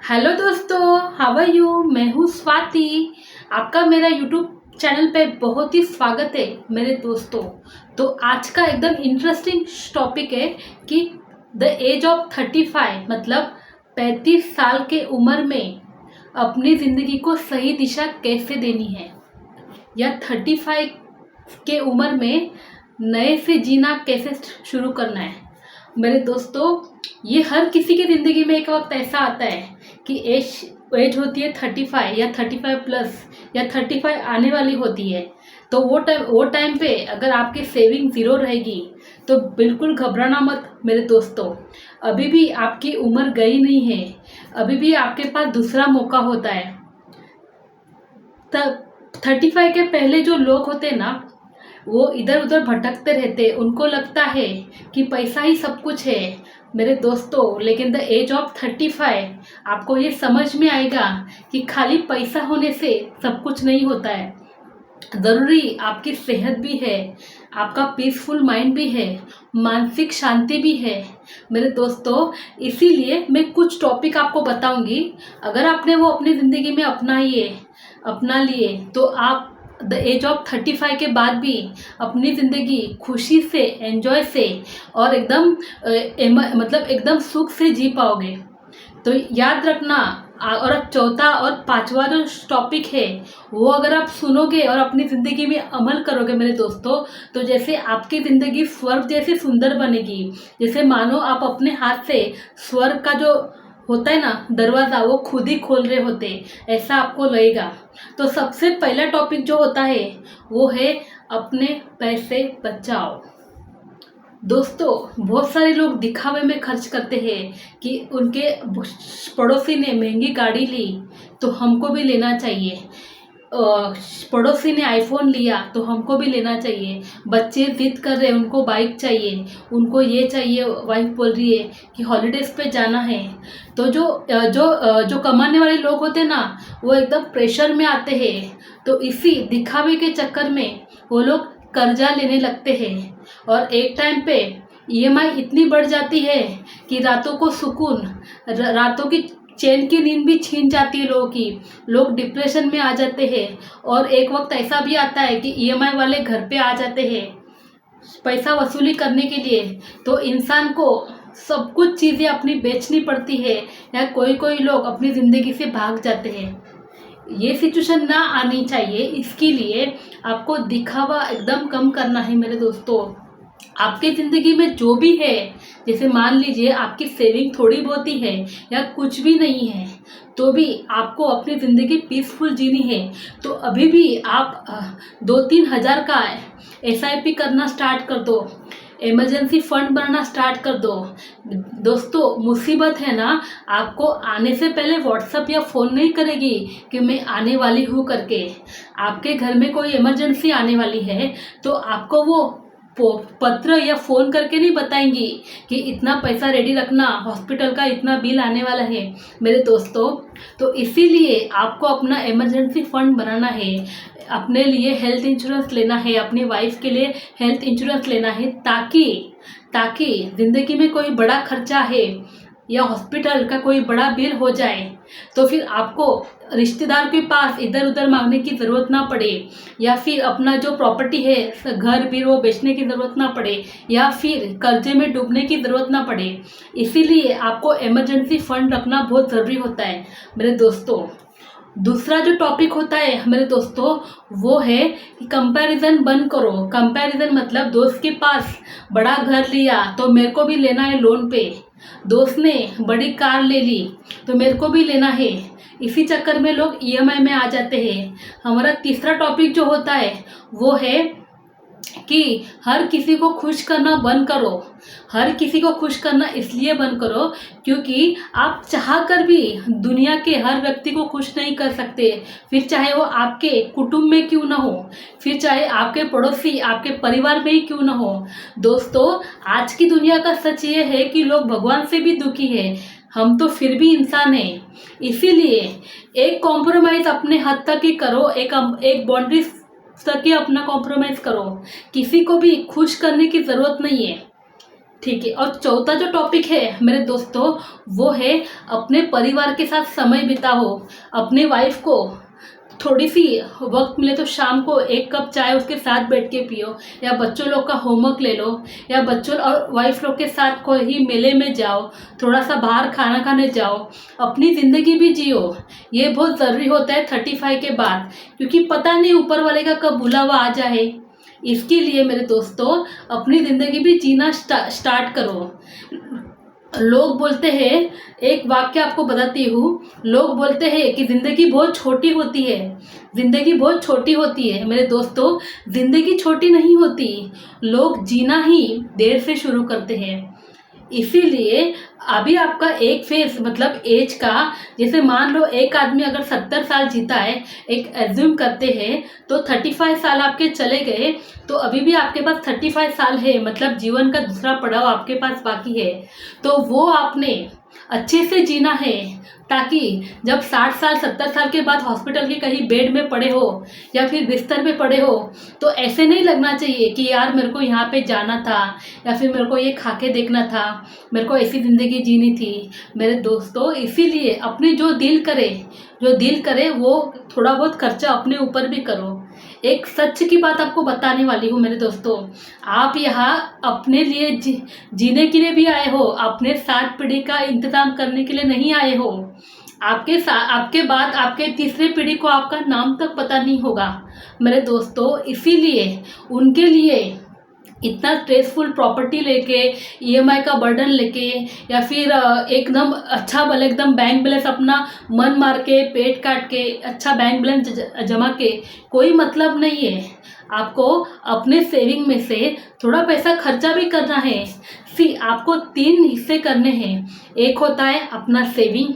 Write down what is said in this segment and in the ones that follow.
Hello दोस्तों, how are you. मैं हूँ स्वाति। आपका मेरा यूट्यूब चैनल पे बहुत ही स्वागत है मेरे दोस्तों। तो आज का एकदम इंटरेस्टिंग टॉपिक है कि द एज ऑफ 35 मतलब 35 साल के उम्र में अपनी ज़िंदगी को सही दिशा कैसे देनी है, या 35 के उम्र में नए से जीना कैसे शुरू करना है। मेरे दोस्तों, ये हर किसी की ज़िंदगी में एक वक्त ऐसा आता है कि एज एज होती है 35 या 35 प्लस या 35 आने वाली होती है। तो वो टाइम पे अगर आपकी सेविंग ज़ीरो रहेगी तो बिल्कुल घबराना मत मेरे दोस्तों। अभी भी आपकी उम्र गई नहीं है, अभी भी आपके पास दूसरा मौका होता है। तब 35 के पहले जो लोग होते हैं ना, वो इधर उधर भटकते रहते, उनको लगता है कि पैसा ही सब कुछ है मेरे दोस्तों। लेकिन द एज ऑफ 35 आपको ये समझ में आएगा कि खाली पैसा होने से सब कुछ नहीं होता है। ज़रूरी आपकी सेहत भी है, आपका पीसफुल माइंड भी है, मानसिक शांति भी है मेरे दोस्तों। इसीलिए मैं कुछ टॉपिक आपको बताऊंगी। अगर आपने वो अपनी ज़िंदगी में अपना लिए तो आप द एज ऑफ 35 के बाद भी अपनी ज़िंदगी खुशी से, एंजॉय से और मतलब एकदम सुख से जी पाओगे। तो याद रखना। और चौथा और पांचवा जो टॉपिक है वो अगर आप सुनोगे और अपनी ज़िंदगी में अमल करोगे मेरे दोस्तों, तो जैसे आपकी ज़िंदगी स्वर्ग जैसी सुंदर बनेगी। जैसे मानो आप अपने हाथ से स्वर्ग का जो होता है ना दरवाज़ा, वो खुद ही खोल रहे होते, ऐसा आपको लगेगा। तो सबसे पहला टॉपिक जो होता है वो है अपने पैसे बचाओ। दोस्तों, बहुत सारे लोग दिखावे में खर्च करते हैं कि उनके पड़ोसी ने महंगी गाड़ी ली तो हमको भी लेना चाहिए, पड़ोसी ने आईफोन लिया तो हमको भी लेना चाहिए, बच्चे जिद कर रहे हैं उनको बाइक चाहिए, उनको ये चाहिए, वाइफ बोल रही है कि हॉलीडेज़ पे जाना है। तो जो कमाने वाले लोग होते हैं ना, वो एकदम प्रेशर में आते हैं। तो इसी दिखावे के चक्कर में वो लोग कर्जा लेने लगते हैं और एक टाइम पे ईएमआई इतनी बढ़ जाती है कि रातों की चैन की नींद भी छीन जाती है लोगों की। लोग डिप्रेशन में आ जाते हैं और एक वक्त ऐसा भी आता है कि ईएमआई वाले घर पे आ जाते हैं पैसा वसूली करने के लिए। तो इंसान को सब कुछ चीज़ें अपनी बेचनी पड़ती है, या कोई कोई लोग अपनी ज़िंदगी से भाग जाते हैं। ये सिचुएशन ना आनी चाहिए, इसके लिए आपको दिखावा एकदम कम करना है मेरे दोस्तों। आपके ज़िंदगी में जो भी है, जैसे मान लीजिए आपकी सेविंग थोड़ी बहुत ही है या कुछ भी नहीं है, तो भी आपको अपनी ज़िंदगी पीसफुल जीनी है। तो अभी भी आप 2-3 हज़ार का एसआईपी करना स्टार्ट कर दो, इमरजेंसी फंड बनाना स्टार्ट कर दो। दोस्तों, मुसीबत है ना, आपको आने से पहले व्हाट्सएप या फ़ोन नहीं करेगी कि मैं आने वाली हूँ करके। आपके घर में कोई इमरजेंसी आने वाली है तो आपको वो पत्र या फ़ोन करके नहीं बताएंगी कि इतना पैसा रेडी रखना, हॉस्पिटल का इतना बिल आने वाला है मेरे दोस्तों। तो इसीलिए आपको अपना इमरजेंसी फंड बनाना है, अपने लिए हेल्थ इंश्योरेंस लेना है, अपनी वाइफ के लिए हेल्थ इंश्योरेंस लेना है, ताकि ज़िंदगी में कोई बड़ा खर्चा है या हॉस्पिटल का कोई बड़ा बिल हो जाए तो फिर आपको रिश्तेदार के पास इधर उधर मांगने की ज़रूरत ना पड़े, या फिर अपना जो प्रॉपर्टी है घर भी वो बेचने की ज़रूरत ना पड़े, या फिर कर्जे में डूबने की ज़रूरत ना पड़े। इसीलिए आपको इमरजेंसी फंड रखना बहुत ज़रूरी होता है मेरे दोस्तों। दूसरा जो टॉपिक होता है मेरे दोस्तों वो है कि कंपैरिजन बंद करो। कंपैरिजन मतलब दोस्त के पास बड़ा घर लिया तो मेरे को भी लेना है लोन पे, दोस्त ने बड़ी कार ले ली तो मेरे को भी लेना है। इसी चक्कर में लोग ईएमआई में आ जाते हैं। हमारा तीसरा टॉपिक जो होता है वो है कि हर किसी को खुश करना बंद करो। हर किसी को खुश करना इसलिए बंद करो क्योंकि आप चाह कर भी दुनिया के हर व्यक्ति को खुश नहीं कर सकते, फिर चाहे वो आपके कुटुंब में क्यों ना हो, फिर चाहे आपके पड़ोसी, आपके परिवार में ही क्यों ना हो। दोस्तों, आज की दुनिया का सच ये है कि लोग भगवान से भी दुखी है, हम तो फिर भी इंसान हैं। इसीलिए एक कॉम्प्रोमाइज़ अपने हद तक ही करो, एक बाउंड्री तक ही अपना कॉम्प्रोमाइज़ करो। किसी को भी खुश करने की ज़रूरत नहीं है, ठीक है। और चौथा जो टॉपिक है मेरे दोस्तों, वो है अपने परिवार के साथ समय बिताओ। अपने वाइफ को थोड़ी सी वक्त मिले तो शाम को एक कप चाय उसके साथ बैठ के पियो, या बच्चों लोग का होमवर्क ले लो, या बच्चों और वाइफ लोग के साथ कोई मेले में जाओ, थोड़ा सा बाहर खाना खाने जाओ, अपनी ज़िंदगी भी जियो। ये बहुत ज़रूरी होता है 35 के बाद, क्योंकि पता नहीं ऊपर वाले का कब बुलावा आ जाए। इसके लिए मेरे दोस्तों अपनी ज़िंदगी भी जीना स्टार्ट करो। लोग बोलते हैं, एक वाक्य आपको बताती हूँ, लोग बोलते हैं कि ज़िंदगी बहुत छोटी होती है, ज़िंदगी बहुत छोटी होती है। मेरे दोस्तों, ज़िंदगी छोटी नहीं होती, लोग जीना ही देर से शुरू करते हैं। इसीलिए अभी आपका एक फेस मतलब एज का, जैसे मान लो एक आदमी अगर 70 साल जीता है, एक एज्यूम करते हैं, तो 35 साल आपके चले गए, तो अभी भी आपके पास 35 साल है, मतलब जीवन का दूसरा पड़ाव आपके पास बाकी है। तो वो आपने अच्छे से जीना है, ताकि जब 60 साल 70 साल के बाद हॉस्पिटल के कहीं बेड में पड़े हो या फिर बिस्तर पे पड़े हो, तो ऐसे नहीं लगना चाहिए कि यार मेरे को यहाँ पे जाना था, या फिर मेरे को ये खा के देखना था, मेरे को ऐसी ज़िंदगी जीनी थी। मेरे दोस्तों, इसीलिए अपने जो दिल करे वो थोड़ा बहुत खर्चा अपने ऊपर भी करो। एक सच की बात आपको बताने वाली हूँ मेरे दोस्तों, आप यहाँ अपने लिए जीने के लिए भी आए हो, अपने 7 पीढ़ी का इंतज़ाम करने के लिए नहीं आए हो। आपके बाद आपके तीसरे पीढ़ी को आपका नाम तक पता नहीं होगा मेरे दोस्तों। इसीलिए उनके लिए इतना स्ट्रेसफुल प्रॉपर्टी लेके, ईएमआई का बर्डन लेके, या फिर एकदम अच्छा भले एकदम बैंक बैलेंस अपना मन मार के पेट काट के अच्छा बैंक बैलेंस जमा के कोई मतलब नहीं है। आपको अपने सेविंग में से थोड़ा पैसा खर्चा भी करना है। आपको 3 हिस्से करने हैं। एक होता है अपना सेविंग,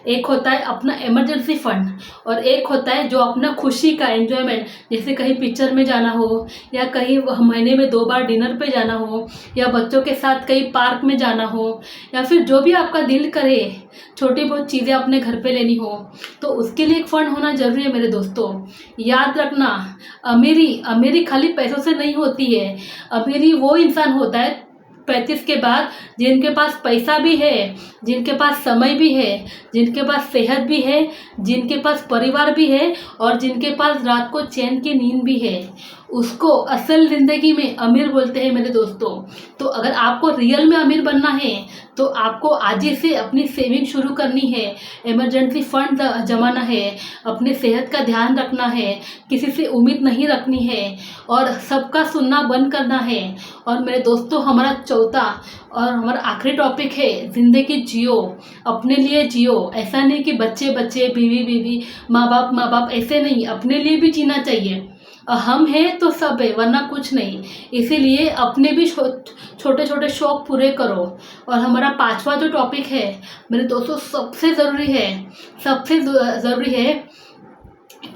एक होता है अपना इमरजेंसी फंड, और एक होता है जो अपना खुशी का एंजॉयमेंट, जैसे कहीं पिक्चर में जाना हो, या कहीं महीने में 2 बार डिनर पे जाना हो, या बच्चों के साथ कहीं पार्क में जाना हो, या फिर जो भी आपका दिल करे छोटी बहुत चीज़ें अपने घर पे लेनी हो, तो उसके लिए एक फंड होना ज़रूरी है मेरे दोस्तों। याद रखना, अमीरी खाली पैसों से नहीं होती है। अमीरी वो इंसान होता है 35 के बाद जिनके पास पैसा भी है, जिनके पास समय भी है, जिनके पास सेहत भी है, जिनके पास परिवार भी है, और जिनके पास रात को चैन की नींद भी है। उसको असल ज़िंदगी में अमीर बोलते हैं मेरे दोस्तों। तो अगर आपको रियल में अमीर बनना है, तो आपको आज ही से अपनी सेविंग शुरू करनी है, इमरजेंसी फंड जमाना है, अपनी सेहत का ध्यान रखना है, किसी से उम्मीद नहीं रखनी है, और सबका सुनना बंद करना है। और मेरे दोस्तों, हमारा चौथा और हमारा आखिरी टॉपिक है, ज़िंदगी जियो, अपने लिए जियो। ऐसा नहीं कि बच्चे बच्चे, बीवी बीवी, माँ बाप ऐसे नहीं, अपने लिए भी जीना चाहिए। हम हैं तो सब है, वरना कुछ नहीं। इसीलिए अपने भी छोटे छोटे शौक पूरे करो। और हमारा 5वां जो टॉपिक है मेरे दोस्तों, सबसे ज़रूरी है,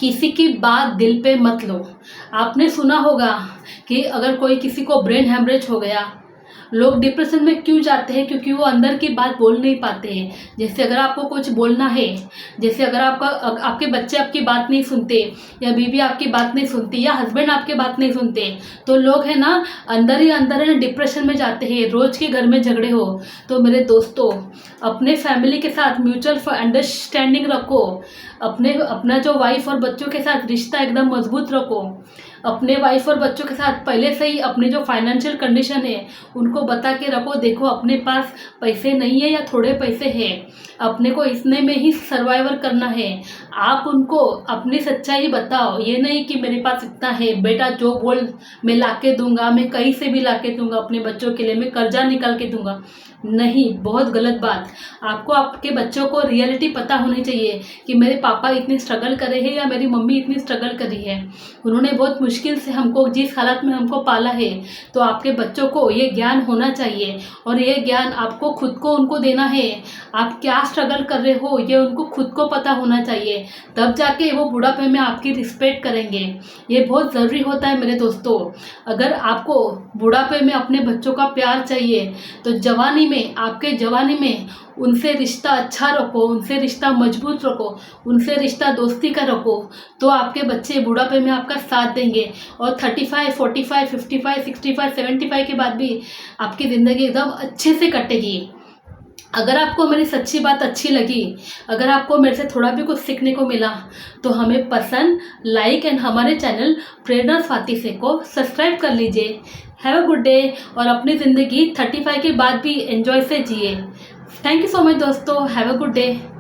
किसी की बात दिल पे मत लो। आपने सुना होगा कि अगर कोई किसी को ब्रेन हेमरेज हो गया, लोग डिप्रेशन में क्यों जाते हैं? क्योंकि वो अंदर की बात बोल नहीं पाते हैं। जैसे अगर आपको कुछ बोलना है, जैसे अगर आपके बच्चे आपकी बात नहीं सुनते, या बीवी आपकी बात नहीं सुनती, या हस्बैंड आपकी बात नहीं सुनते, तो लोग है ना अंदर ही अंदर है ना डिप्रेशन में जाते हैं। रोज के घर में झगड़े हो। तो मेरे दोस्तों, अपने फैमिली के साथ म्यूचुअल अंडरस्टैंडिंग रखो। अपना जो वाइफ और बच्चों के साथ रिश्ता एकदम मजबूत रखो। अपने वाइफ और बच्चों के साथ पहले से ही अपनी जो फाइनेंशियल कंडीशन है उनको बता के रखो, देखो अपने पास पैसे नहीं है या थोड़े पैसे हैं, अपने को इसने में ही सर्वाइवर करना है। आप उनको अपनी सच्चाई बताओ, ये नहीं कि मेरे पास इतना है बेटा, जो बोल मैं ला के दूंगा, मैं कहीं से भी ला के दूंगा अपने बच्चों के लिए, मैं कर्जा निकाल के दूंगा। नहीं, बहुत गलत बात। आपको आपके बच्चों को रियलिटी पता होनी चाहिए कि मेरे पापा इतनी स्ट्रगल करे हैं, या मेरी मम्मी इतनी स्ट्रगल करी है, उन्होंने बहुत मुश्किल से हमको जिस हालत में हमको पाला है। तो आपके बच्चों को ये ज्ञान होना चाहिए, और ये ज्ञान आपको खुद को उनको देना है। आप क्या स्ट्रगल कर रहे हो ये उनको खुद को पता होना चाहिए, तब जाके वो बुढ़ापे में आपकी रिस्पेक्ट करेंगे। ये बहुत ज़रूरी होता है मेरे दोस्तों। अगर आपको बुढ़ापे में अपने बच्चों का प्यार चाहिए, तो आपके जवानी में उनसे रिश्ता अच्छा रखो, उनसे रिश्ता मजबूत रखो, उनसे रिश्ता दोस्ती का रखो, तो आपके बच्चे बुढ़ापे में आपका साथ देंगे। और 35, 45, 55, 65, 75 के बाद भी आपकी ज़िंदगी एकदम अच्छे से कटेगी। अगर आपको मेरी सच्ची बात अच्छी लगी, अगर आपको मेरे से थोड़ा भी कुछ सीखने को मिला, तो हमें पसंद, लाइक एंड हमारे चैनल प्रेरणा स्वाति से को सब्सक्राइब कर लीजिए। हैव अ गुड डे और अपनी ज़िंदगी 35 के बाद भी एंजॉय से जिए। थैंक यू सो मच दोस्तों। Have a good day.